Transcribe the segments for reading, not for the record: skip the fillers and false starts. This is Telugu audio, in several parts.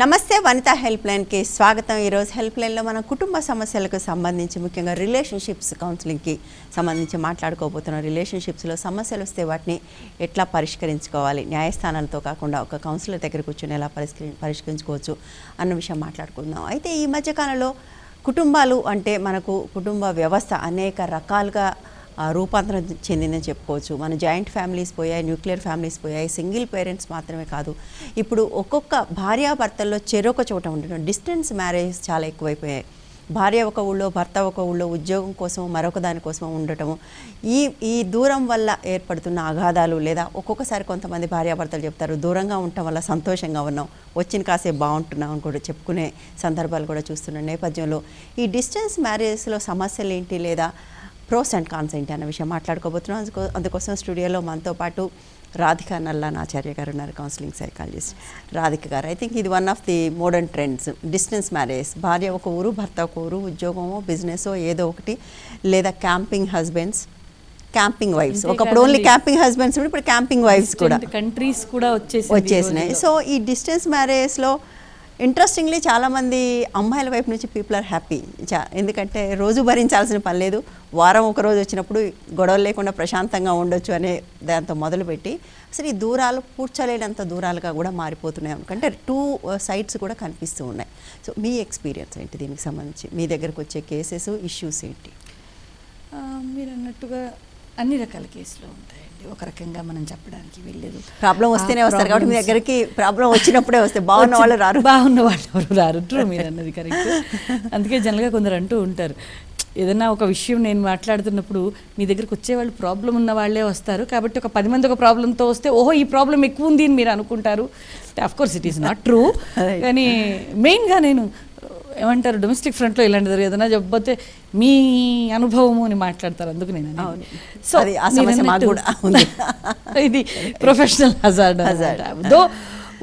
నమస్తే వనితా హెల్ప్ లైన్కి స్వాగతం. ఈరోజు హెల్ప్ లైన్లో మనం కుటుంబ సమస్యలకు సంబంధించి ముఖ్యంగా రిలేషన్షిప్స్ కౌన్సిలింగ్కి సంబంధించి మాట్లాడుకోబోతున్నాం. రిలేషన్షిప్స్లో సమస్యలు వస్తే వాటిని ఎట్లా పరిష్కరించుకోవాలి, న్యాయస్థానాలతో కాకుండా ఒక కౌన్సిలర్ దగ్గర కూర్చొని ఎలా పరిష్కరించుకోవచ్చు అన్న విషయం మాట్లాడుకుందాం. అయితే ఈ మధ్యకాలంలో కుటుంబాలు అంటే మనకు కుటుంబ వ్యవస్థ అనేక రకాలుగా రూపాంతరం చెందిందని చెప్పుకోవచ్చు. మన జాయింట్ ఫ్యామిలీస్ పోయాయి, న్యూక్లియర్ ఫ్యామిలీస్ పోయాయి, సింగిల్ పేరెంట్స్ మాత్రమే కాదు, ఇప్పుడు ఒక్కొక్క భార్యాభర్తల్లో చెరొక చోట ఉండడం, డిస్టెన్స్ మ్యారేజ్ చాలా ఎక్కువైపోయాయి. భార్య ఒక ఊళ్ళో, భర్త ఒక ఊళ్ళో, ఉద్యోగం కోసం మరొక దానికోసం ఉండటము, ఈ దూరం వల్ల ఏర్పడుతున్న అగాధాలు, లేదా ఒక్కొక్కసారి కొంతమంది భార్యాభర్తలు చెప్తారు దూరంగా ఉండటం వల్ల సంతోషంగా ఉన్నాం, వచ్చిన కాసేపు బాగుంటున్నాం అని కూడా చెప్పుకునే సందర్భాలు కూడా చూస్తున్న నేపథ్యంలో ఈ డిస్టెన్స్ మ్యారేజ్లో సమస్యలు ఏంటి, లేదా ప్రోస్ అండ్ కాన్స్ ఏంటి అన్న విషయం మాట్లాడుకోబోతున్నాం. అందుకోసం స్టూడియోలో మనతో పాటు రాధిక నల్లాన్ ఆచార్య గారు ఉన్నారు, counselling psychologist. Radhika garu, I think ఇది one of the modern trends, distance marriage. భార్య ఒక ఊరు, భర్త ఒక ఊరు, ఉద్యోగమో బిజినెసో ఏదో ఒకటి, లేదా క్యాంపింగ్ హస్బెండ్స్, క్యాంపింగ్ వైఫ్స్. ఒకప్పుడు ఓన్లీ క్యాంపింగ్ హస్బెండ్స్, ఇప్పుడు క్యాంపింగ్ వైఫ్స్ కూడా కంట్రీస్ కూడా వచ్చేసినాయి. సో ఈ డిస్టెన్స్ మ్యారేజ్లో ఇంట్రెస్టింగ్లీ చాలామంది అమ్మాయిల వైపు నుంచి పీపుల్ ఆర్ హ్యాపీ. ఎందుకంటే రోజు భరించాల్సిన పని లేదు, వారం ఒక రోజు వచ్చినప్పుడు గొడవలు లేకుండా ప్రశాంతంగా ఉండొచ్చు అనే దాంతో మొదలుపెట్టి అసలు ఈ దూరాలు పూడ్చలేనంత దూరాలుగా కూడా మారిపోతున్నాయి. ఎందుకంటే టూ సైడ్స్ కూడా కనిపిస్తూ ఉన్నాయి. సో మీ ఎక్స్పీరియన్స్ ఏంటి దీనికి సంబంధించి? మీ దగ్గరకు వచ్చే కేసెస్, ఇష్యూస్ ఏంటి? మీరు అన్నట్టుగా అన్ని రకాల కేసులు ఉంటాయండి. ఒక రకంగా మనం చెప్పడానికి వెళ్ళలేదు, ప్రాబ్లం వస్తేనే వస్తారు కాబట్టి మీ దగ్గరికి ప్రాబ్లం వచ్చినప్పుడే వస్తే బాగున్న వాళ్ళు రారు, బాగున్న వాళ్ళు ఎవరు రారు. ట్రూ, మీరు అన్నది కరెక్ట్. అందుకే జనరల్గా కొందరు అంటూ ఉంటారు, ఏదైనా ఒక విషయం నేను మాట్లాడుతున్నప్పుడు మీ దగ్గరికి వచ్చేవాళ్ళు ప్రాబ్లం ఉన్న వాళ్ళే వస్తారు, కాబట్టి ఒక 10 మంది ఒక ప్రాబ్లంతో వస్తే ఓహో ఈ ప్రాబ్లం ఎక్కువ ఉంది అని మీరు అనుకుంటారు. Of course it is not true. కానీ మెయిన్గా నేను ఏమంటారు, డొమెస్టిక్ ఫ్రంట్లో ఇలాంటిది ఏదైనా చెప్పబోతే మీ అనుభవము అని మాట్లాడతారు. అందుకు నేను సో ఇది professional hazard. Though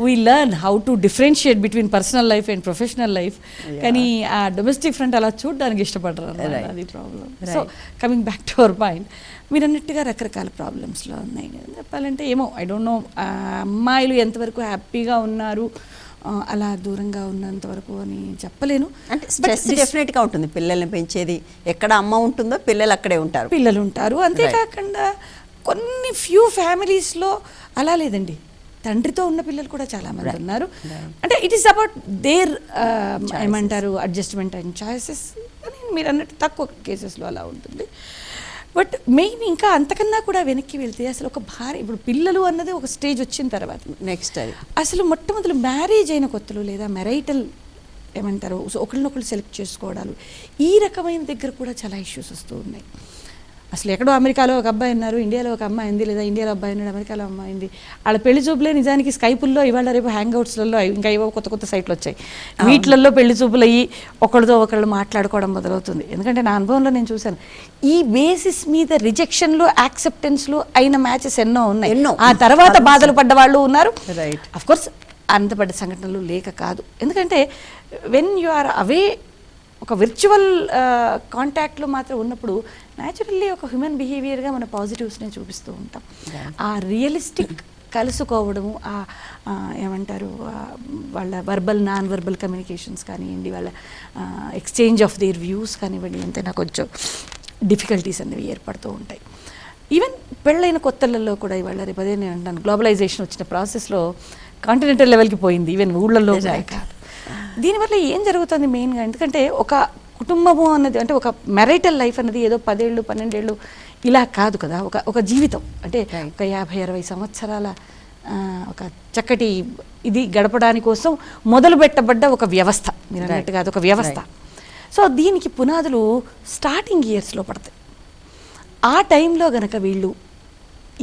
we learn how to differentiate between personal life and professional life. కానీ ఆ డొమెస్టిక్ ఫ్రంట్ అలా చూడడానికి ఇష్టపడరు, అది problem. So coming back to our point, మీరు అన్నట్టుగా రకరకాల ప్రాబ్లమ్స్లో ఉన్నాయి. చెప్పాలంటే ఏమో ఐ డోంట్ నో అమ్మాయిలు ఎంతవరకు హ్యాపీగా ఉన్నారు అలా దూరంగా ఉన్నంత వరకు అని చెప్పలేను. అంటే స్ట్రెస్ డెఫినెట్గా ఉంటుంది. పిల్లల్ని పెంచేది ఎక్కడ అమ్మ ఉంటుందో పిల్లలు అక్కడే ఉంటారు, పిల్లలు ఉంటారు. అంతేకాకుండా కొన్ని ఫ్యూ ఫ్యామిలీస్లో అలా లేదండి, తండ్రితో ఉన్న పిల్లలు కూడా చాలామంది ఉన్నారు. అంటే ఇట్ ఈస్ అబౌట్ దేర్ ఏమంటారు అడ్జస్ట్మెంట్ అండ్ చాయిసెస్ అని మీరు అన్నట్టు తక్కువ కేసెస్లో అలా ఉంటుంది. బట్ మెయిన్ ఇంకా అంతకన్నా కూడా వెనక్కి వెళ్తే అసలు ఒక భార్య, ఇప్పుడు పిల్లలు అన్నది ఒక స్టేజ్ వచ్చిన తర్వాత నెక్స్ట్ అది అసలు మొట్టమొదలు మ్యారేజ్ అయిన కొత్తలు లేదా మ్యారైటల్ ఏమంటారు ఒకరినొకరు సెలెక్ట్ చేసుకోవడాలు, ఈ రకమైన దగ్గర కూడా చాలా ఇష్యూస్ వస్తూ ఉన్నాయి. అసలు ఎక్కడో అమెరికాలో ఒక అబ్బాయి ఉన్నారు, ఇండియాలో ఒక అమ్మాయి ఉంది, లేదా ఇండియాలో అబ్బాయి ఉన్నాడు, అమెరికాలో అమ్మాయి ఉంది. వాళ్ళ పెళ్లి చూపులే నిజానికి స్కైపుల్లో ఇవాళ రేపు హ్యాంగ్అవుట్స్లలో ఇంకా ఏవో కొత్త కొత్త సైట్లు వచ్చాయి, వీటిల్లో పెళ్లి చూపులు అయ్యి ఒకళ్ళతో ఒకళ్ళు మాట్లాడుకోవడం మొదలవుతుంది. ఎందుకంటే నా అనుభవంలో నేను చూశాను, ఈ బేసిస్ మీద రిజెక్షన్లు యాక్సెప్టెన్స్లు అయిన మ్యాచెస్ ఎన్నో ఉన్నాయి. ఆ తర్వాత బాధలు పడ్డ వాళ్ళు ఉన్నారు. అఫ్కోర్స్ అంత పడ్డ సంఘటనలు లేక కాదు, ఎందుకంటే వెన్ యు ఆర్ అవే ఒక విర్చువల్ కాంటాక్ట్లో మాత్రం ఉన్నప్పుడు న్యాచురల్లీ ఒక హ్యూమన్ బిహేవియర్గా మన పాజిటివ్స్నే చూపిస్తూ ఉంటాం. ఆ రియలిస్టిక్ కలుసుకోవడము, ఏమంటారు వాళ్ళ వర్బల్ నాన్ వర్బల్ కమ్యూనికేషన్స్ కానివ్వండి, వాళ్ళ ఎక్స్చేంజ్ ఆఫ్ దేర్ వ్యూస్ కానివ్వండి, ఎంతైనా కొంచెం డిఫికల్టీస్ అనేవి ఏర్పడుతూ ఉంటాయి. ఈవెన్ పెళ్ళైన కొత్తలలో కూడా ఇవాళ రేపు అదే నేను అంటాను, గ్లోబలైజేషన్ వచ్చిన ప్రాసెస్లో కాంటినెంటల్ లెవెల్కి పోయింది, ఈవెన్ ఊళ్ళల్లో కాదు. దీనివల్ల ఏం జరుగుతుంది మెయిన్గా, ఎందుకంటే ఒక కుటుంబము అన్నది అంటే ఒక మ్యారైటల్ లైఫ్ అన్నది ఏదో 10 ఏళ్ళు 12 ఏళ్ళు ఇలా కాదు కదా, ఒక జీవితం అంటే ఒక 50-60 సంవత్సరాల ఒక చక్కటి ఇది గడపడానికి కోసం మొదలు పెట్టబడ్డ ఒక వ్యవస్థ, మీరు అన్నట్టుగా అదొక వ్యవస్థ. సో దీనికి పునాదులు స్టార్టింగ్ ఇయర్స్లో పడతాయి. ఆ టైంలో గనక వీళ్ళు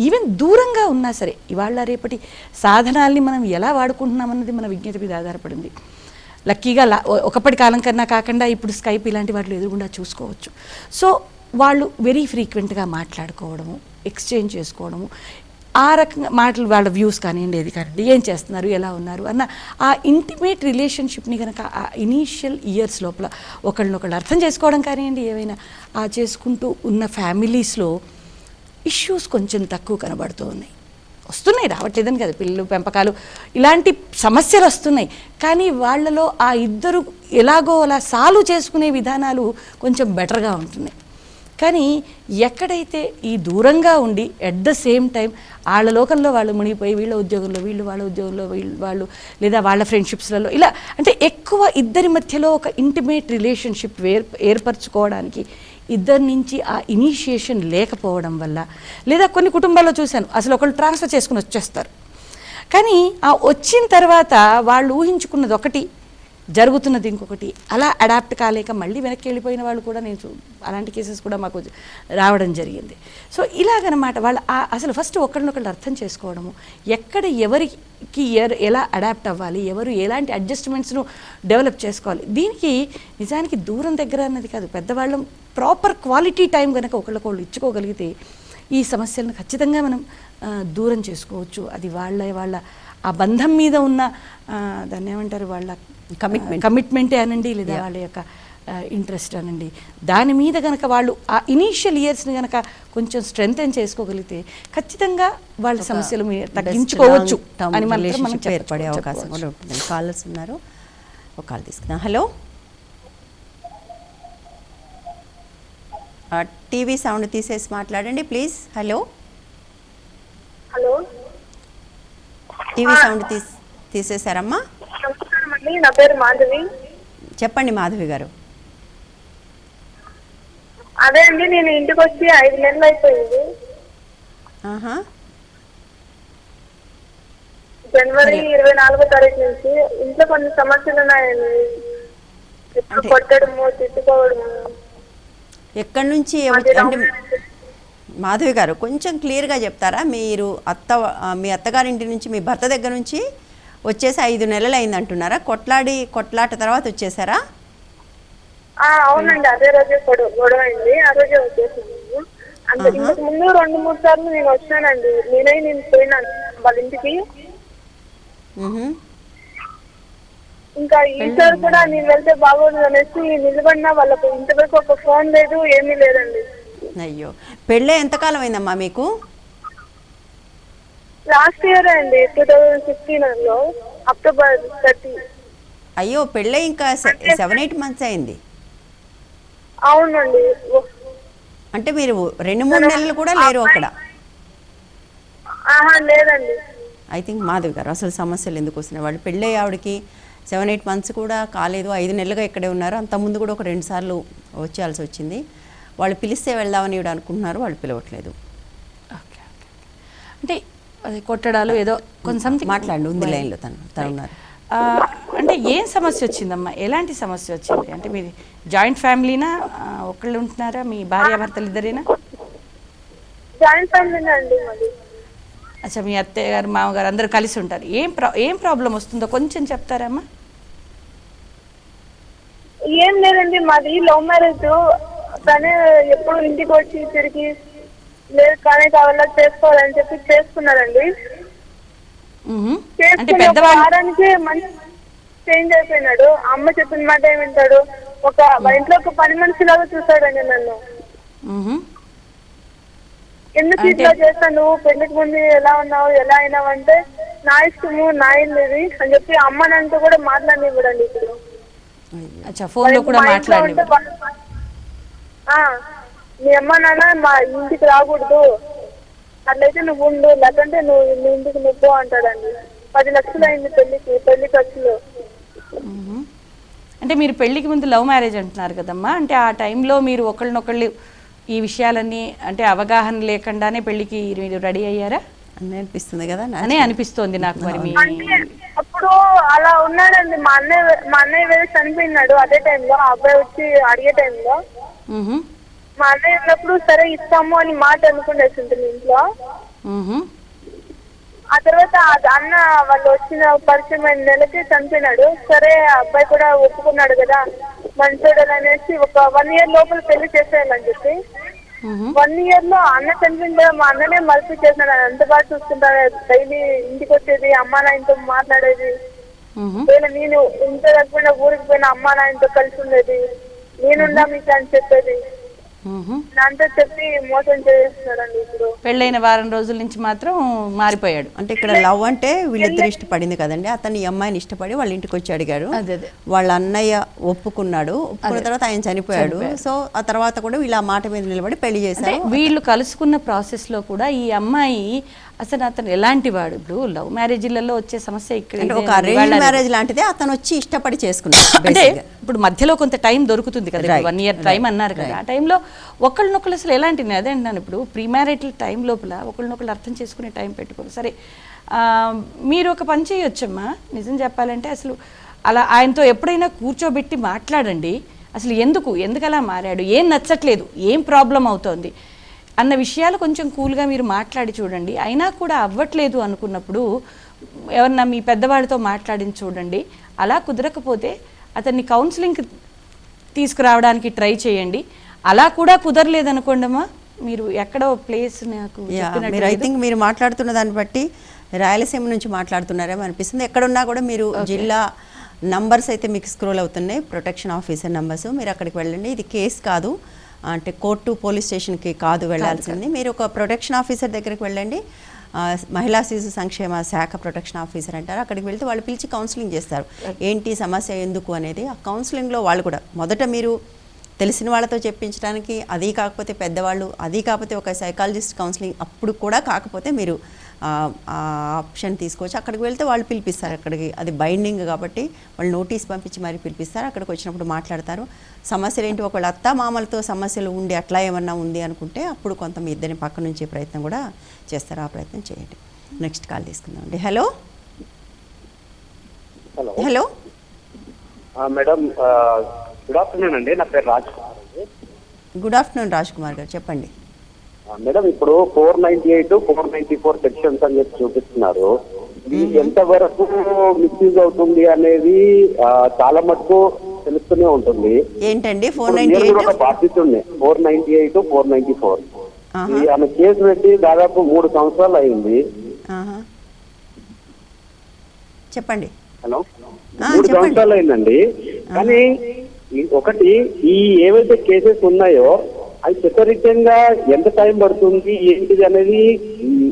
ఈవెన్ దూరంగా ఉన్నా సరే, ఇవాళ రేపటి సాధనాల్ని మనం ఎలా వాడుకుంటున్నామన్నది మన విజ్ఞత మీద ఆధారపడింది. లక్కీగా ఒకప్పటి కాలం కన్నా కాకుండా ఇప్పుడు స్కైప్ ఇలాంటి వాటిలో ఎదురుగుండా చూసుకోవచ్చు. సో వాళ్ళు వెరీ ఫ్రీక్వెంట్గా మాట్లాడుకోవడము, ఎక్స్చేంజ్ చేసుకోవడము, ఆ రకంగా మాటలు వాళ్ళ వ్యూస్ కానివ్వండి, ఏది కానివ్వండి, ఏం చేస్తున్నారు, ఎలా ఉన్నారు అన్న ఆ ఇంటిమేట్ రిలేషన్షిప్ని కనుక ఆ ఇనీషియల్ ఇయర్స్ లోపల ఒకళ్ళనొకళ్ళు అర్థం చేసుకోవడం కానివ్వండి, ఏమైనా చేసుకుంటూ ఉన్న ఫ్యామిలీస్లో ఇష్యూస్ కొంచెం తక్కువ కనబడుతూ ఉన్నాయి. వస్తున్నాయి, రావట్లేదని కదా, పిల్లలు పెంపకాలు ఇలాంటి సమస్యలు వస్తున్నాయి. కానీ వాళ్ళలో ఆ ఇద్దరు ఎలాగో అలా సాల్వ్ చేసుకునే విధానాలు కొంచెం బెటర్గా ఉంటున్నాయి. కానీ ఎక్కడైతే ఈ దూరంగా ఉండి ఎట్ ద సేమ్ టైం వాళ్ళ లోకంలో వాళ్ళు మునిగిపోయి వీళ్ళ ఉద్యోగంలో వీళ్ళు, వాళ్ళ ఉద్యోగంలో వాళ్ళు, లేదా వాళ్ళ ఫ్రెండ్షిప్స్లలో ఇలా అంటే ఎక్కువ ఇద్దరి మధ్యలో ఒక ఇంటిమేట్ రిలేషన్షిప్ ఏర్పరచుకోవడానికి ఇద్దరి నుంచి ఆ ఇనిషియేషన్ లేకపోవడం వల్ల, లేదా కొన్ని కుటుంబాల్లో చూశాను అసలు ఒకళ్ళు ట్రాన్స్ఫర్ చేసుకుని వచ్చేస్తారు, కానీ ఆ వచ్చిన తర్వాత వాళ్ళు ఊహించుకున్నది ఒకటి, జరుగుతున్నది ఇంకొకటి, అలా అడాప్ట్ కాలేక మళ్ళీ వెనక్కి వెళ్ళిపోయిన వాళ్ళు కూడా నేను అలాంటి కేసెస్ కూడా మాకు రావడం జరిగింది. సో ఇలాగనమాట వాళ్ళు అసలు ఫస్ట్ ఒకరినొకళ్ళు అర్థం చేసుకోవడము, ఎక్కడ ఎవరికి ఎలా అడాప్ట్ అవ్వాలి, ఎవరు ఎలాంటి అడ్జస్ట్మెంట్స్ను డెవలప్ చేసుకోవాలి. దీనికి నిజానికి దూరం దగ్గర అన్నది కాదు, పెద్దవాళ్ళం ప్రాపర్ క్వాలిటీ టైం కనుక ఒకళ్ళకొళ్ళు ఇచ్చుకోగలిగితే ఈ సమస్యలను ఖచ్చితంగా మనం దూరం చేసుకోవచ్చు. అది వాళ్ళ ఆ బంధం మీద ఉన్న దాన్ని ఏమంటారు, వాళ్ళ కమిట్మెంటే అనండి, లేదా వాళ్ళ యొక్క ఇంట్రెస్ట్ అనండి, దాని మీద కనుక వాళ్ళు ఆ ఇనీషియల్ ఇయర్స్ని కనుక కొంచెం స్ట్రెంగ్తెన్ చేసుకోగలిగితే ఖచ్చితంగా వాళ్ళ సమస్యలు తగ్గించుకోవచ్చు అని మనం ఏర్పడే అవకాశం కూడా ఉంటుంది. కాలర్స్ ఉన్నారు, ఒక కాల్ తీసుకుందాం. హలో, టీవీ సౌండ్ తీసేసి మాట్లాడండి please. Hello hello, TV sound తీసేశారమ్మా? నమస్కారం అండి, నా పేరు మాధవి. చెప్పండి మాధవి గారు. అదే అండి, నేను ఇంటికి వచ్చి 5 నెలలు అయిపోయింది. జనవరి 24వ తారీఖు నుంచి ఇంట్లో కొన్ని సమస్యలు ఉన్నాయండి. కొట్టడము, తిట్టుకోవడము. ఎక్కడి నుంచి అంటే మాధవి గారు కొంచెం క్లియర్గా చెప్తారా? మీరు మీ అత్తగారింటి నుంచి మీ భర్త దగ్గర నుంచి వచ్చేసి 5 నెలలు అయింది అంటున్నారా? కొట్లాట తర్వాత వచ్చేసారా? అవునండి, అదే రోజే గొడవ అయింది, ఆ రోజే వచ్చేసాను. అంటే ఇంతకు ముందు 2-3 సార్లు నేను వచ్చానండి. నేను పోయినాను వాళ్ళ ఇంటికి. ఇంకా ఈసారి కూడా నేను వెళ్తే బాగోదు అనేసి నిలబడినా వాళ్ళకు ఇంతవరకు ఒక ఫోన్ లేదు, ఏమీ లేదండి. అయ్యో, పెళ్ళే ఎంతకాలం అయిందమ్మా మీకు? లాస్ట్ ఇయర్ అండి, 2016లో అక్టోబర్ 30. అయ్యో, పెళ్ళే ఇంకా 7-8 మంత్స్ అయింది. అవునండి. అంటే మీరు 2-3 నెలలు కూడా లేరు అక్కడ? లేదండి. ఐ థింక్ మాధవి గారు అసలు సమస్యలు ఎందుకు వస్తున్నాయి, వాళ్ళు పెళ్ళే ఆవిడకి 7-8 మంత్స్ కూడా కాలేదు, 5 నెలలుగా ఇక్కడే ఉన్నారు. అంతకుముందు కూడా ఒక 2 సార్లు వచ్చేయాల్సి వచ్చింది. వాళ్ళు పిలిస్తే వెళ్దామని ఇవి అనుకుంటున్నారు, వాళ్ళు పిలవట్లేదు. ఓకే, అంటే అది కొట్టడాలు ఏదో కొంచెం మాట్లాడండి, ఉంది లైన్లో తను ఉన్నారు. అంటే ఏం సమస్య వచ్చిందమ్మా, ఎలాంటి సమస్య వచ్చింది? అంటే మీది జాయింట్ ఫ్యామిలీనా, ఒకళ్ళు ఉంటున్నారా, మీ భార్యాభర్తలు ఇద్దరేనా? జాయింట్ ఫ్యామిలీనా అండి మాది. అచ్చా, మీ అత్తయ్య గారు మామగారు అందరూ కలిసి ఉంటారు. ఏం ప్రాబ్లం వస్తుందో కొంచెం చెప్తారమ్మా? ఏం లేదండి, మాది లవ్ మ్యారేజ్. తనే ఎప్పుడు ఇంటికి వచ్చి తిరిగి లేదు కానీ కావాలా చేసుకోవాలని చెప్పి చేసుకున్నారండి. వారానికి మంచి చేంజ్ అయిపోయినాడు. అమ్మ చెప్పిన మాట ఏమి వింటాడు, ఇంట్లో ఒక పని మనిషిలాగా చూస్తాడండి నన్ను. ఎందుకు ఇట్లా చేస్తాను, పెళ్లికి ముందు ఎలా ఉన్నావు, ఎలా అయినావు అంటే నా ఇష్టము, నా ఇల్లుది అని చెప్పి అమ్మనంతా కూడా మాట్లాడినివ్వడండి. ఇప్పుడు మీ అమ్మ నాన్న మా ఇంటికి రాకూడదు, అట్లయితే నువ్వు ఉండు, లేదంటే నువ్వు నీ ఇంటికి నువ్వు అంటాడండి. 10 లక్షలు అయింది పెళ్లి ఖర్చులు. అంటే మీరు పెళ్లికి ముందు లవ్ మ్యారేజ్ అంటున్నారు కదమ్మా, అంటే ఆ టైంలో మీరు ఒకళ్ళనొకళ్ళు ఈ విషయాలన్నీ అంటే అవగాహన లేకుండానే పెళ్లికి మీరు రెడీ అయ్యారా అని అనిపిస్తుంది కదా? అనే అనిపిస్తోంది నాకు. మరి అప్పుడు అలా ఉన్నాడండి. మా అన్నయ్య వేరే చనిపోయినాడు. అదే టైంలో ఆ అబ్బాయి వచ్చి అడిగే టైంలో మా అన్నయ్య ఉన్నప్పుడు సరే ఇస్తాము అని మాట అనుకునేసింది ఇంట్లో. ఆ తర్వాత అన్న వాళ్ళు వచ్చిన పరిచయం 1 నెలకి చనిపోయినాడు. సరే అబ్బాయి కూడా ఒప్పుకున్నాడు కదా మంచోడు అనేసి ఒక 1 ఇయర్ లోపల పెళ్లి చేసేయాలని చెప్పి 1 ఇయర్ లో అన్న చనిపోయిందా మా అన్ననే మలిపి చేసినాడు. ఎంత బాగా చూసుకుంటాడు, డైలీ ఇంటికి వచ్చేది, అమ్మా నాయనతో మాట్లాడేది. నేను ఇంత దగ్గర ఊరికి పోయిన అమ్మా నాయనతో కలిసి ఉండేది, నేనుండా మీకు అని చెప్పేది. దాంతో చెప్పి మోసం చేస్తున్నాడండి ఇప్పుడు. పెళ్ళైన వారం రోజుల నుంచి మాత్రం మారిపోయాడు. అంటే ఇక్కడ లవ్ అంటే వీళ్ళిద్దరు ఇష్టపడింది కదండి, అతను ఈ అమ్మాయిని ఇష్టపడి వాళ్ళ ఇంటికి వచ్చి అడిగాడు. అదే. వాళ్ళ అన్నయ్య ఒప్పుకున్నాడు, ఒప్పుకున్న తర్వాత ఆయన చనిపోయాడు. సో ఆ తర్వాత కూడా వీళ్ళు ఆ మాట మీద నిలబడి పెళ్లి చేశారు. వీళ్ళు కలుసుకున్న ప్రాసెస్లో కూడా ఈ అమ్మాయి అసలు అతను ఎలాంటి వాడు, ఇప్పుడు లవ్ మ్యారేజ్లలో వచ్చే సమస్య ఇక్కడ అంటే ఒక అరేంజ్ మ్యారేజ్ లాంటిదే, అతను వచ్చి ఇష్టపడి చేసుకున్నాడు. అంటే ఇప్పుడు మధ్యలో కొంత టైం దొరుకుతుంది కదా, 1 year టైం అన్నారు కదా, ఆ టైంలో ఒకళ్ళనొకళ్ళు అసలు ఎలాంటి, అదే అంటున్నాను, ఇప్పుడు ప్రీ మ్యారిటల్ టైం లోపల ఒకళ్ళనొకళ్ళు అర్థం చేసుకునే టైం పెట్టుకోరు. సరే మీరు ఒక పని చేయొచ్చమ్మా, నిజం చెప్పాలంటే అసలు అలా ఆయనతో ఎప్పుడైనా కూర్చోబెట్టి మాట్లాడండి. అసలు ఎందుకు అలా మారాడు, ఏం నచ్చట్లేదు, ఏం ప్రాబ్లం అవుతోంది అన్న విషయాలు కొంచెం కూల్గా మీరు మాట్లాడి చూడండి. అయినా కూడా అవ్వట్లేదు అనుకున్నప్పుడు ఎవరన్నా మీ పెద్దవాళ్ళతో మాట్లాడించి చూడండి. అలా కుదరకపోతే అతన్ని కౌన్సిలింగ్కి తీసుకురావడానికి ట్రై చేయండి. అలా కూడా కుదరలేదనుకోండమ్మా, మీరు ఎక్కడో ప్లేస్ నాకు మీరు ఐ థింక్ మీరు మాట్లాడుతున్న దాన్ని బట్టి రాయలసీమ నుంచి మాట్లాడుతున్నారేమో అనిపిస్తుంది. ఎక్కడున్నా కూడా మీరు జిల్లా నంబర్స్ అయితే మీకు స్క్రోల్ అవుతున్నాయి, ప్రొటెక్షన్ ఆఫీసర్ నంబర్స్, మీరు అక్కడికి వెళ్ళండి. ఇది కేసు కాదు, అంటే కోర్టు పోలీస్ స్టేషన్కి కాదు వెళ్ళాల్సింది. మీరు ఒక ప్రొటెక్షన్ ఆఫీసర్ దగ్గరికి వెళ్ళండి, మహిళా శిశు సంక్షేమ శాఖ ప్రొటెక్షన్ ఆఫీసర్ అంటారు. అక్కడికి వెళ్తే వాళ్ళు పిలిచి కౌన్సిలింగ్ చేస్తారు, ఏంటి సమస్య ఎందుకు అనేది. ఆ కౌన్సిలింగ్లో వాళ్ళు కూడా మొదట మీరు తెలిసిన వాళ్ళతో చెప్పించడానికి, అది కాకపోతే పెద్దవాళ్ళు, అది కాకపోతే ఒక సైకాలజిస్ట్ కౌన్సిలింగ్, అప్పుడు కూడా కాకపోతే మీరు ఆప్షన్ తీసుకోవచ్చు. అక్కడికి వెళ్తే వాళ్ళు పిలిపిస్తారు, అక్కడికి అది బైండింగ్ కాబట్టి వాళ్ళు నోటీస్ పంపించి మరి పిలిపిస్తారు. అక్కడికి వచ్చినప్పుడు మాట్లాడతారు, సమస్యలు ఏంటి, ఒకవేళ అత్త మామలతో సమస్యలు ఉండి అట్లా ఏమన్నా ఉంది అనుకుంటే అప్పుడు కొంత మీ ఇద్దరిని పక్క నుంచి ప్రయత్నం కూడా చేస్తారు. ఆ ప్రయత్నం చేయండి. నెక్స్ట్ కాల్ తీసుకుందామండి. Hello hello madam, good afternoon అండి. నా పేరు రాజ్ కుమార్ అండి. గుడ్ ఆఫ్టర్నూన్ రాజ్ కుమార్ గారు, చెప్పండి. మేడం, ఇప్పుడు 498, 494 సెక్షన్స్ అని చెప్పి చూపిస్తున్నారు. ఇది ఎంతవరకు మిస్యూజ్ అవుతుంది అనేది చాలా మటుకు తెలుస్తూనే ఉంటుంది. ఏంటండి 498? ఒక బాధ్యత ఉంది, 498, 494. ఆమె కేసు పెట్టి దాదాపు 3 సంవత్సరాలు అయింది. చెప్పండి. హలో, 3 సంవత్సరాలు అయిందండి. కానీ ఒకటి, ఈ ఏవైతే కేసెస్ ఉన్నాయో అది చట్టరీత్యంగా ఎంత టైం పడుతుంది ఏంటిది అనేది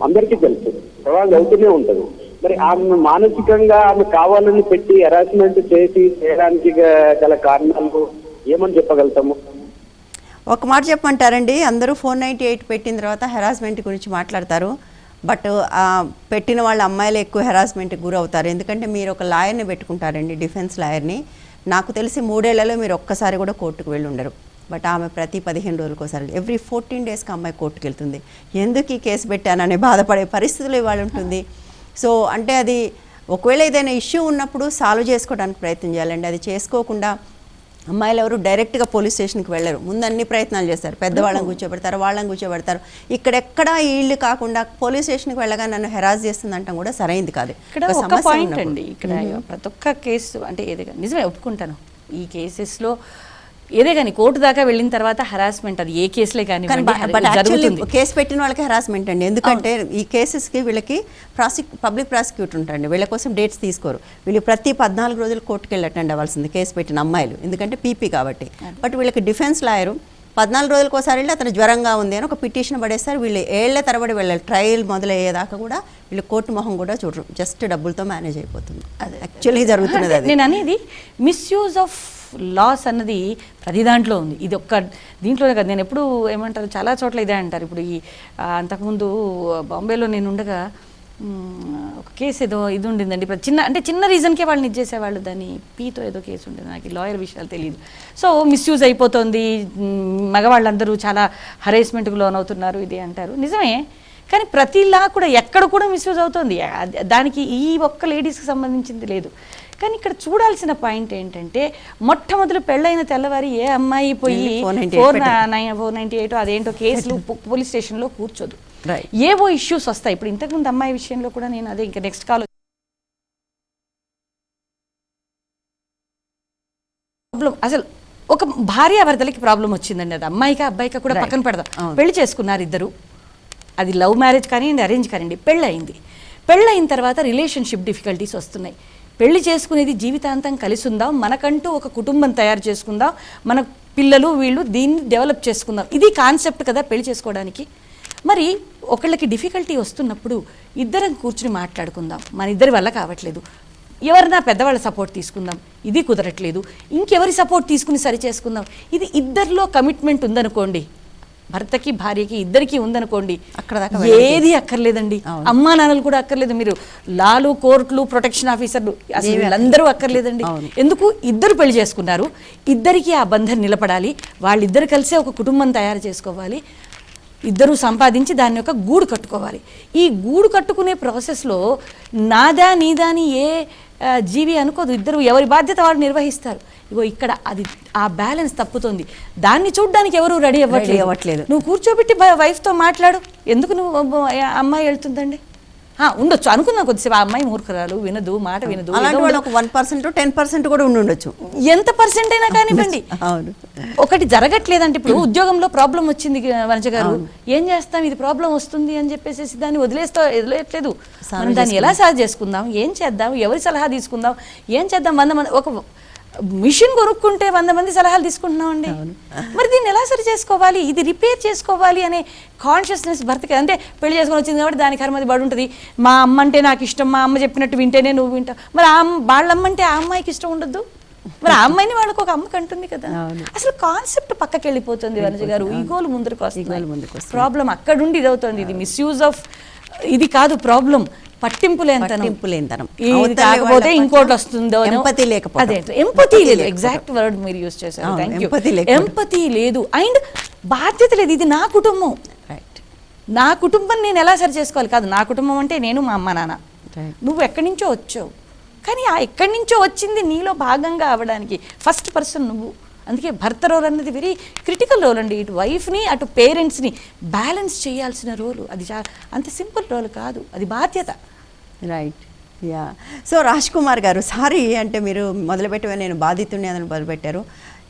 అందరికీ తెలుసు, ప్రవాహం అవుతూనే ఉంటది. మరి ఆమె మానసికంగా ఆమె కావాలని పెట్టి హెరాస్మెంట్ చేయడానికి గల కారణాలు ఏమని చెప్పగలుగుతాము? ఒక మాట చెప్పమంటారండి, అందరూ 498 పెట్టిన తర్వాత హెరాస్మెంట్ గురించి మాట్లాడతారు, బట్ పెట్టిన వాళ్ళ అమ్మాయిలు ఎక్కువ హెరాస్మెంట్కి గురవుతారు. ఎందుకంటే మీరు ఒక లాయర్ని పెట్టుకుంటారండి, డిఫెన్స్ లాయర్ని. నాకు తెలిసి 3 ఏళ్లలో మీరు ఒక్కసారి కూడా కోర్టుకు వెళ్ళి ఉండరు. బట్ ఆమె ప్రతి 15 రోజులకు ఒకసారి, ఎవ్రీ 14 డేస్కి అమ్మాయి కోర్టుకు వెళ్తుంది. ఎందుకు ఈ కేసు పెట్టానని బాధపడే పరిస్థితులు ఇవాళ ఉంటుంది. సో అంటే అది ఒకవేళ ఏదైనా ఇష్యూ ఉన్నప్పుడు సాల్వ్ చేసుకోవడానికి ప్రయత్నం చేయాలండి. అది చేసుకోకుండా అమ్మాయిలు ఎవరు డైరెక్ట్గా పోలీస్ స్టేషన్కి వెళ్ళరు, ముందు అన్ని ప్రయత్నాలు చేస్తారు, పెద్దవాళ్ళని కూర్చోబెడతారు, వాళ్ళని కూర్చోబెడతారు. ఇక్కడెక్కడ వీళ్ళు కాకుండా పోలీస్ స్టేషన్కి వెళ్ళగా నన్ను హెరాస్ చేస్తుందంటాం కూడా సరైంది కాదు. ఇక్కడ ఒక పాయింట్ అండి, ఇక్కడ ప్రతి ఒక్క కేసు అంటే ఏదే నిజమే ఒప్పుకుంటాను, ఈ కేసెస్లో ఏదే కానీ కోర్టు దాకా వెళ్ళిన తర్వాత హెరాస్మెంట్ అది ఏ కేసులే కానీ కేసు పెట్టిన వాళ్ళకి హెరాస్మెంట్ అండి. ఎందుకంటే ఈ కేసెస్కి వీళ్ళకి పబ్లిక్ ప్రాసిక్యూటర్ ఉంటారండి, వీళ్ళ కోసం డేట్స్ తీసుకోరు. వీళ్ళు ప్రతి 14 రోజులు కోర్టుకు వెళ్ళి అటెండ్ అవ్వాల్సింది కేసు పెట్టిన అమ్మాయిలు, ఎందుకంటే పీపీ కాబట్టి. బట్ వీళ్ళకి డిఫెన్స్ లాయరు 14 రోజులకు ఒకసారి వెళ్ళి అతను జ్వరంగా ఉంది అని ఒక పిటిషన్ పడేస్తారు. వీళ్ళు ఏళ్ల తరబడి వెళ్ళాలి, ట్రయల్ మొదలయ్యేదాకా కూడా వీళ్ళు కోర్టు మొహం కూడా చూడరు, జస్ట్ డబ్బులతో మేనేజ్ అయిపోతుంది. అది యాక్చువల్లీ జరుగుతున్నది. అది నేను అనేది మిస్యూజ్ ఆఫ్ లాస్ అన్నది ప్రతి దాంట్లో ఉంది, ఇది ఒక్క దీంట్లోనే కదా. నేను ఎప్పుడు ఏమంటారు, చాలా చోట్ల ఇదే అంటారు. ఇప్పుడు ఈ అంతకుముందు బాంబేలో నేను ఉండగా ఒక కేసు ఏదో ఇది ఉండిందండి, చిన్న రీజన్కే వాళ్ళని ఇచ్చేసేవాళ్ళు, దాన్ని పీతో ఏదో కేసు ఉండేది, నాకు లాయర్ విషయాలు తెలియదు. సో మిస్యూజ్ అయిపోతుంది, మగవాళ్ళందరూ చాలా హరాస్మెంట్కి లోనవుతున్నారు ఇది అంటారు, నిజమే. కానీ ప్రతిలా కూడా ఎక్కడ కూడా మిస్యూజ్ అవుతుంది, దానికి ఈ ఒక్క లేడీస్కి సంబంధించింది లేదు. కానీ ఇక్కడ చూడాల్సిన పాయింట్ ఏంటంటే, మొట్టమొదటి పెళ్ళైన తెల్లవారి ఏ అమ్మాయి పోయి 498 అదేంటో కేసులు పోలీస్ స్టేషన్లో కూర్చోదు, ఏవో ఇష్యూస్ వస్తాయి. ఇప్పుడు ఇంతకుముందు అమ్మాయి విషయంలో కూడా నేను అదే ఇంకా నెక్స్ట్ కాల్ ప్రాబ్లం, అసలు ఒక భార్యాభర్తలకి ప్రాబ్లం వచ్చిందండి, అది అమ్మాయికా అబ్బాయికా కూడా పక్కన పెడదాం. పెళ్లి చేసుకున్నారు ఇద్దరు, అది లవ్ మ్యారేజ్ కానివ్వండి అరేంజ్ కానివ్వండి, పెళ్ళయింది. పెళ్ళయిన తర్వాత రిలేషన్షిప్ డిఫికల్టీస్ వస్తున్నాయి. పెళ్లి చేసుకునేది జీవితాంతం కలిసి ఉందాం, మనకంటూ ఒక కుటుంబం తయారు చేసుకుందాం, మన పిల్లలు వీళ్ళు దీన్ని డెవలప్ చేసుకుందాం, ఇది కాన్సెప్ట్ కదా పెళ్లి చేసుకోవడానికి. మరి ఒకళ్ళకి డిఫికల్టీ వస్తున్నప్పుడు ఇద్దరం కూర్చుని మాట్లాడుకుందాం, మన ఇద్దరి వల్ల కావట్లేదు, ఎవరైనా పెద్దవాళ్ళ సపోర్ట్ తీసుకుందాం, ఇది కుదరట్లేదు, ఇంకెవరి సపోర్ట్ తీసుకుని సరి చేసుకుందాం. ఇది ఇద్దరిలో కమిట్మెంట్ ఉందనుకోండి, భర్తకి భార్యకి ఇద్దరికి ఉందనుకోండి, అక్కడ దాకా ఏది అక్కర్లేదండి. అమ్మా నాన్నలు కూడా అక్కర్లేదు, మీరు లాలు, కోర్టులు, ప్రొటెక్షన్ ఆఫీసర్లు అసలు వీళ్ళందరూ అక్కర్లేదండి. ఎందుకు? ఇద్దరు పెళ్లి చేసుకున్నారు, ఇద్దరికి ఆ బంధం నిలబడాలి, వాళ్ళిద్దరు కలిసే ఒక కుటుంబం తయారు చేసుకోవాలి, ఇద్దరూ సంపాదించి దాన్ని ఒక గూడు కట్టుకోవాలి. ఈ గూడు కట్టుకునే ప్రాసెస్లో నాదా నీదా అని ఏ జీవి అనుకోదు, ఇద్దరు ఎవరి బాధ్యత వారు నిర్వహిస్తారు. ఇగో ఇక్కడ అది ఆ బ్యాలెన్స్ తప్పుతుంది, దాన్ని చూడడానికి ఎవరు రెడీ అవ్వట్లేదు. నువ్వు కూర్చోబెట్టి వైఫ్తో మాట్లాడు, ఎందుకు నువ్వు అమ్మాయి వెళ్తుందండి, ఉండొచ్చు అనుకుందాం కొద్దిసేపు, ఆ అమ్మాయి మూర్ఖరాలు, వినదు, మాట వినదు, 1% 10% కూడా ఉండొచ్చు, ఎంత పర్సెంట్ అయినా కానివ్వండి. ఒకటి జరగట్లేదంటే, ఇప్పుడు ఉద్యోగంలో ప్రాబ్లం వచ్చింది వనజ గారు, ఏం చేస్తాం, ఇది ప్రాబ్లం వస్తుంది అని చెప్పేసి దాన్ని వదిలేయట్లేదు. మనం దాన్ని ఎలా సాల్వ్ చేసుకుందాం, ఏం చేద్దాం, ఎవరి సలహా తీసుకుందాం, ఏం చేద్దాం. ఒక మిషన్ కొనుక్కుంటే 100 మంది సలహాలు తీసుకుంటున్నామండి. మరి దీన్ని ఎలా సరి చేసుకోవాలి, ఇది రిపేర్ చేసుకోవాలి అనే కాన్షియస్నెస్ భర్తకి, అంటే పెళ్లి చేసుకొని వచ్చింది కాబట్టి దాని కర్మది పడి ఉంటుంది. మా అమ్మ అంటే నాకు ఇష్టం, మా అమ్మ చెప్పినట్టు వింటేనే నువ్వు వింటావు. మరి వాళ్ళ అమ్మ అంటే ఆ అమ్మాయికి ఇష్టం ఉండదు, మరి ఆ అమ్మాయిని వాళ్ళకు ఒక అమ్మకి అంటుంది కదా. అసలు కాన్సెప్ట్ పక్కకి వెళ్ళిపోతుంది వనజ గారు, ఈగోలు ముందరకు వస్తాయి, ప్రాబ్లం అక్కడుండి ఇది అవుతుంది. ఇది మిస్యూజ్ ఆఫ్, ఇది కాదు ప్రాబ్లం, పట్టింపులేంతనం. కాకపోతే ఇంకోటి వస్తుందో, ఎంపతి లేదు, ఎగ్జాక్ట్ వర్డ్ మీరు యూజ్ చేశారు, ఎంపతి లేదు అండ్ బాధ్యత లేదు. ఇది నా కుటుంబం, నా కుటుంబం నేను ఎలా సరి చేసుకోవాలి, కాదు నా కుటుంబం అంటే నేను, మా అమ్మ నాన్న, నువ్వు ఎక్కడి నుంచో వచ్చావు, కానీ ఆ ఎక్కడి నుంచో వచ్చింది నీలో భాగంగా అవ్వడానికి ఫస్ట్ పర్సన్ నువ్వు. అందుకే భర్త రోల్ అన్నది వెరీ క్రిటికల్ రోల్ అండి, ఇటు వైఫ్ని అటు పేరెంట్స్ని బ్యాలెన్స్ చేయాల్సిన రోలు, అది అంత సింపుల్ రోల్ కాదు, అది బాధ్యత. Right, yeah. So Raj Kumar గారు, సారీ అంటే మీరు మొదలుపెట్టవే నేను బాధితుడిని అని మొదలుపెట్టారు.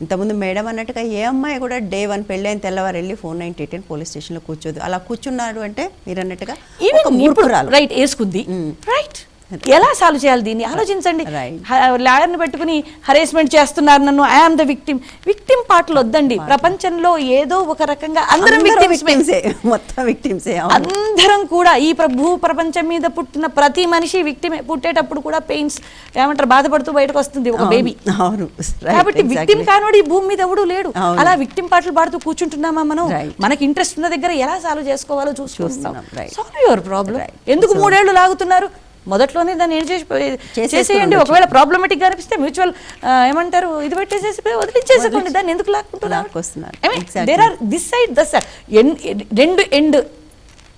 ఇంతకుముందు మేడం అన్నట్టుగా ఏ అమ్మాయి కూడా డే 1 పెళ్ళైన తెల్లవారు వెళ్ళి 4988 పోలీస్ స్టేషన్లో కూర్చోదు. అలా కూర్చున్నారు అంటే మీరు అన్నట్టుగా రైట్ వేసుకుంది, రైట్ ఎలా సాల్వ్ చేయాలి దీన్ని ఆలోచించండి. లాయర్ని పెట్టుకుని హరేస్మెంట్ చేస్తున్నారు నన్ను, ఐఆమ్ ద విక్టిమ్. విక్టిమ్ పాటలు వద్దండి, ప్రపంచంలో ఏదో ఒక రకంగా అందరం విక్టిమ్సే, మొత్తం విక్టిమ్సే, అందరం కూడా. ఈ ప్రపంచం మీద పుట్టిన ప్రతి మనిషి విక్టిమే. పుట్టేటప్పుడు కూడా పెయిన్స్ ఏమంటారు, బాధపడుతూ బయటకు వస్తుంది ఒక బేబీ. కాబట్టి విక్టిమ్ కానివాడు ఈ భూమి మీద ఎవడు లేడు. అలా విక్టిమ్ పాటలు పాడుతూ కూర్చుంటున్నామా మనం? మనకి ఇంట్రెస్ట్ ఉన్న దగ్గర ఎలా సాల్వ్ చేసుకోవాలో చూస్తున్నాం. Solve your problem. ఎందుకు 3 ఏళ్ళు లాగుతున్నారు? మొదట్లోనే దాన్ని ఏం చేసేయండి. ఒకవేళ ప్రాబ్లమేటిక్ గా అనిపిస్తే మ్యూచువల్ ఏమంటారు ఇది పెట్టేసేసి వదిలించేసుకోండి, దాన్ని ఎందుకు లాక్కుంటున్నారు? There are this side the side 2 end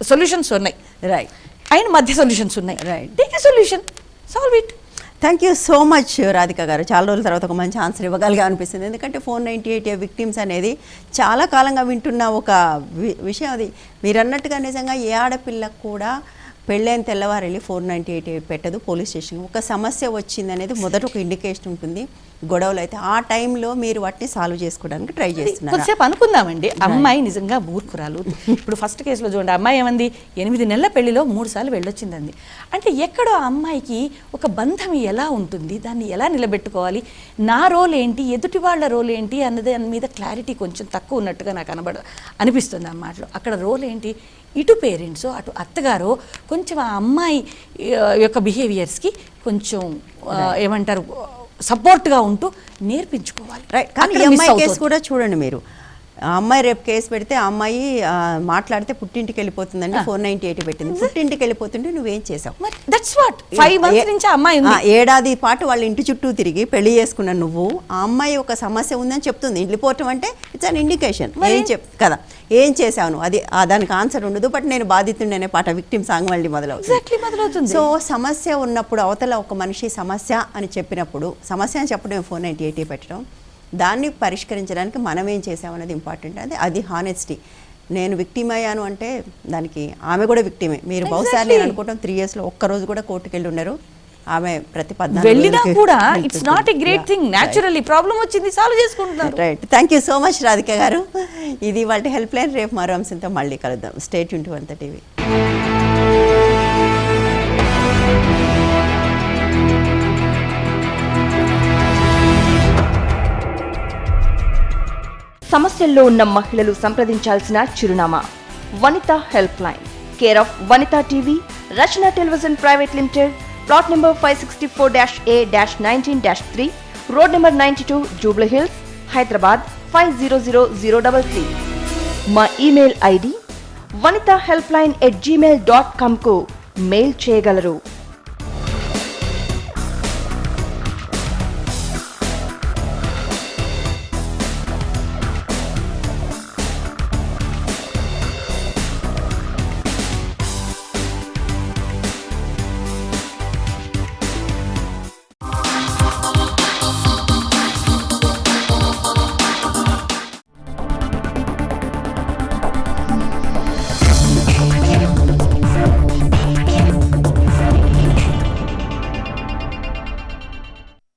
solutions ఉన్నాయి, రైట్, అండ్ మధ్య సొల్యూషన్స్ ఉన్నాయి, right. Take a solution, solve it. Thank you so much Radhika garu. చాలా రోజుల తర్వాత ఒక మంచి ఆన్సర్ ఇవ్వగలిగా అనిపిస్తుంది. ఎందుకంటే 498 విక్టిమ్స్ అనేది చాలా కాలంగా వింటున్న ఒక విషయం. అది మీరు అన్నట్టుగా నిజంగా ఏ ఆడపిల్లకు కూడా పెళ్ళైన తెల్లవారు వెళ్ళి 498 పెట్టదు పోలీస్ స్టేషన్. ఒక సమస్య వచ్చింది అనేది మొదట ఒక ఇండికేషన్ ఉంటుంది. గొడవలు అయితే ఆ టైంలో మీరు వాటిని సాల్వ్ చేసుకోవడానికి ట్రై చేస్తున్నారు. కొద్దిసేపు అనుకుందామండి, అమ్మాయి నిజంగా మూర్ఖురాలు. ఇప్పుడు ఫస్ట్ కేసులో చూడండి, అమ్మాయి ఏమంది, 8 నెలల పెళ్లిలో 3 సార్లు వెళ్ళొచ్చిందండి. అంటే ఎక్కడో ఆ అమ్మాయికి ఒక బంధం ఎలా ఉంటుంది, దాన్ని ఎలా నిలబెట్టుకోవాలి, నా రోల్ ఏంటి, ఎదుటి వాళ్ళ రోల్ ఏంటి అన్నది దాని మీద క్లారిటీ కొంచెం తక్కువ ఉన్నట్టుగా నాకు అనిపిస్తుంది ఆ మాటలో. అక్కడ రోల్ ఏంటి, ఇటు పేరెంట్స్ అటు అత్తగారో కొంచెం ఆ అమ్మాయి యొక్క బిహేవియర్స్కి కొంచెం ఏమంటారు సపోర్ట్గా ఉంటూ నేర్పించుకోవాలి. రైట్. కానీ ఈ అమ్మాయి కేసు కూడా చూడండి మీరు, ఆ అమ్మాయి రేపు కేసు పెడితే ఆ అమ్మాయి మాట్లాడితే పుట్టింటికి వెళ్ళిపోతుందండి, 498 పెట్టింది. పుట్టింటికి వెళ్ళిపోతుంటే నువ్వేం చేసావు? దట్స్ వాట్ 5 months నుంచి ఆ అమ్మాయి ఏడాది పాటు వాళ్ళ ఇంటి చుట్టూ తిరిగి పెళ్లి చేసుకున్న నువ్వు, ఆ అమ్మాయి ఒక సమస్య ఉందని చెప్తుంది, వెళ్ళిపోవటం అంటే ఇట్స్ అన్ ఇండికేషన్. కదా, ఏం చేసావు నువ్వు, అది దానికి ఆన్సర్ ఉండదు. బట్ నేను బాధితుండే అనే పాట విక్టిమ్ సాంగ్ మళ్ళీ మొదలవుతుంది. సో సమస్య ఉన్నప్పుడు అవతల ఒక మనిషి సమస్య అని చెప్పినప్పుడు, సమస్య అని చెప్పడం 498 పెట్టడం, దాన్ని పరిష్కరించడానికి మనం ఏం చేసామనేది ఇంపార్టెంట్. అది హానెస్టీ. నేను విక్టిమ్ అయ్యాను అంటే దానికి ఆమె కూడా విక్టిమే. మీరు బహుశా నేను అనుకోవటం 3 yearsలో ఒక్కరోజు కూడా కోర్టుకు వెళ్ళి ఉన్నారు. ఆమె ప్రతి 14 వెళ్ళినా కూడా it's not a great thing. Naturally problem వచ్చింది, సాల్వ్ చేసుకుంటున్నారు. Right. Thank you so much Radhika గారు. ఇది వాళ్ళ హెల్ప్ లైన్. రేపు మరో అంశంతో మళ్ళీ కలుద్దాం. Stay tune to 1 TV. సమస్యల్లో ఉన్న మహిళలు సంప్రదించాల్సిన చిరునామా Vanitha help line, care of Vanitha TV, Rachana television private limited, plot number 564-A-19-3, road number 92, Jubilee Hills, Hyderabad 500033. మా ఇమెయిల్ ఐడి vanitahelpline@gmail.com కు మెయిల్ చేయగలరు.